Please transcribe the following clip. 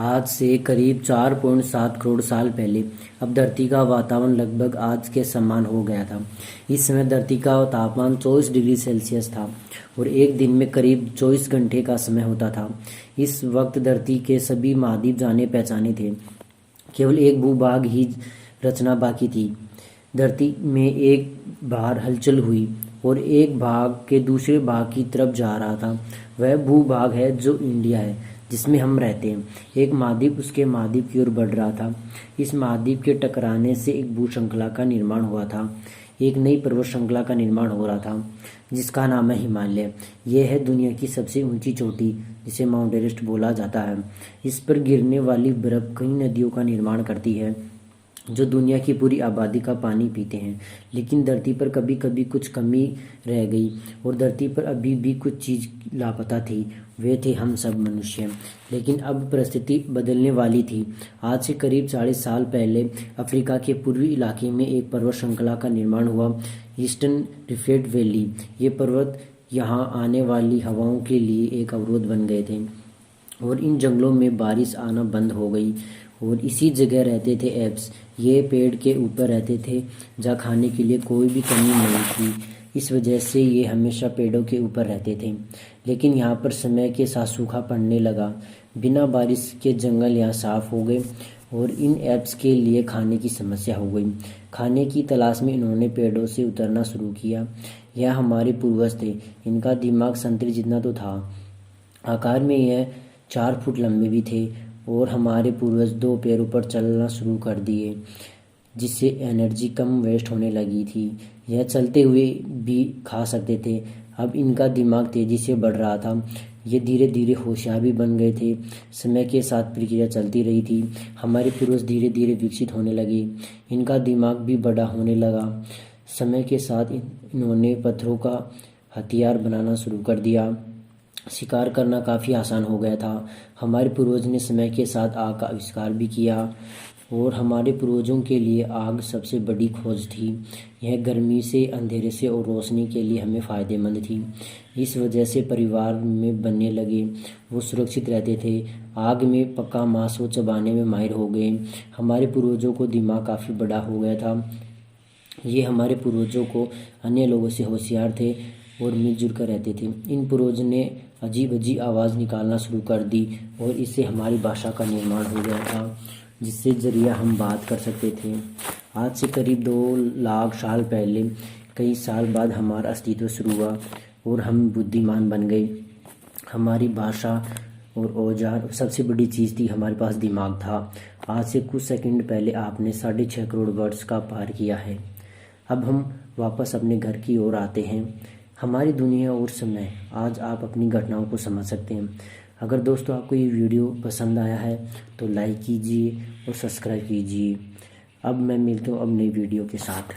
आज से करीब 4.7 करोड़ साल पहले अब धरती का वातावरण लगभग आज के समान हो गया था। इस समय धरती का तापमान 24 डिग्री सेल्सियस था और एक दिन में करीब 24 घंटे का समय होता था। इस वक्त धरती के सभी महाद्वीप जाने पहचाने थे। केवल एक भूभाग ही रचना बाकी थी। धरती में एक बार हलचल हुई और एक भाग के दूसरे भाग की तरफ जा रहा था। वह भूभाग है जो इंडिया है, जिसमें हम रहते हैं। एक महाद्वीप उसके महाद्वीप की ओर बढ़ रहा था। इस महाद्वीप के टकराने से एक भू श्रृंखला का निर्माण हुआ था। एक नई पर्वत श्रृंखला का निर्माण हो रहा था, जिसका नाम है हिमालय। यह है दुनिया की सबसे ऊंची चोटी, जिसे माउंट एवरेस्ट बोला जाता है। इस पर गिरने वाली बर्फ कई नदियों का निर्माण करती है, जो दुनिया की पूरी आबादी का पानी पीते हैं। लेकिन धरती पर कभी कभी कुछ कमी रह गई और धरती पर अभी भी कुछ चीज़ लापता थी। वे थे हम सब मनुष्य। लेकिन अब परिस्थिति बदलने वाली थी। आज से करीब 40 साल पहले अफ्रीका के पूर्वी इलाके में एक पर्वत श्रृंखला का निर्माण हुआ, ईस्टर्न रिफ्ट वैली। ये पर्वत यहाँ आने वाली हवाओं के लिए एक अवरोध बन गए थे और इन जंगलों में बारिश आना बंद हो गई। और इसी जगह रहते थे एप्स। ये पेड़ के ऊपर रहते थे, जहाँ खाने के लिए कोई भी कमी नहीं थी। इस वजह से ये हमेशा पेड़ों के ऊपर रहते थे। लेकिन यहाँ पर समय के साथ सूखा पड़ने लगा। बिना बारिश के जंगल यहाँ साफ हो गए और इन एप्स के लिए खाने की समस्या हो गई। खाने की तलाश में इन्होंने पेड़ों से उतरना शुरू किया। यह हमारे पूर्वज थे। इनका दिमाग संतरे जितना तो था। आकार में यह 4 फुट लंबे भी थे और हमारे पूर्वज 2 पैरों पर चलना शुरू कर दिए, जिससे एनर्जी कम वेस्ट होने लगी थी। यह चलते हुए भी खा सकते थे। अब इनका दिमाग तेजी से बढ़ रहा था। ये धीरे धीरे होशियार भी बन गए थे। समय के साथ प्रक्रिया चलती रही थी। हमारे पूर्वज धीरे धीरे विकसित होने लगे। इनका दिमाग भी बड़ा होने लगा। समय के साथ इन्होंने पत्थरों का हथियार बनाना शुरू कर दिया। शिकार करना काफ़ी आसान हो गया था। हमारे पूर्वज ने समय के साथ आग का आविष्कार भी किया और हमारे पूर्वजों के लिए आग सबसे बड़ी खोज थी। यह गर्मी से, अंधेरे से और रोशनी के लिए हमें फ़ायदेमंद थी। इस वजह से परिवार में बनने लगे। वो सुरक्षित रहते थे। आग में पका मांस वो चबाने में माहिर हो गए। हमारे पूर्वजों को दिमाग काफ़ी बड़ा हो गया था। ये हमारे पूर्वजों को अन्य लोगों से होशियार थे और मिलजुल कर रहते थे। इन पूर्वजों ने अजीब अजीब आवाज़ निकालना शुरू कर दी और इससे हमारी भाषा का निर्माण हो गया था, जिससे जरिया हम बात कर सकते थे। आज से करीब 2 लाख साल पहले, कई साल बाद हमारा अस्तित्व शुरू हुआ और हम बुद्धिमान बन गए। हमारी भाषा और औजार, सबसे बड़ी चीज़ थी हमारे पास दिमाग था। आज से कुछ सेकंड पहले आपने 6.5 करोड़ वर्ड्स का पार किया है। अब हम वापस अपने घर की ओर आते हैं। हमारी दुनिया और समय। आज आप अपनी घटनाओं को समझ सकते हैं। अगर दोस्तों आपको ये वीडियो पसंद आया है तो लाइक कीजिए और सब्सक्राइब कीजिए। अब मैं मिलता हूँ अब नई वीडियो के साथ।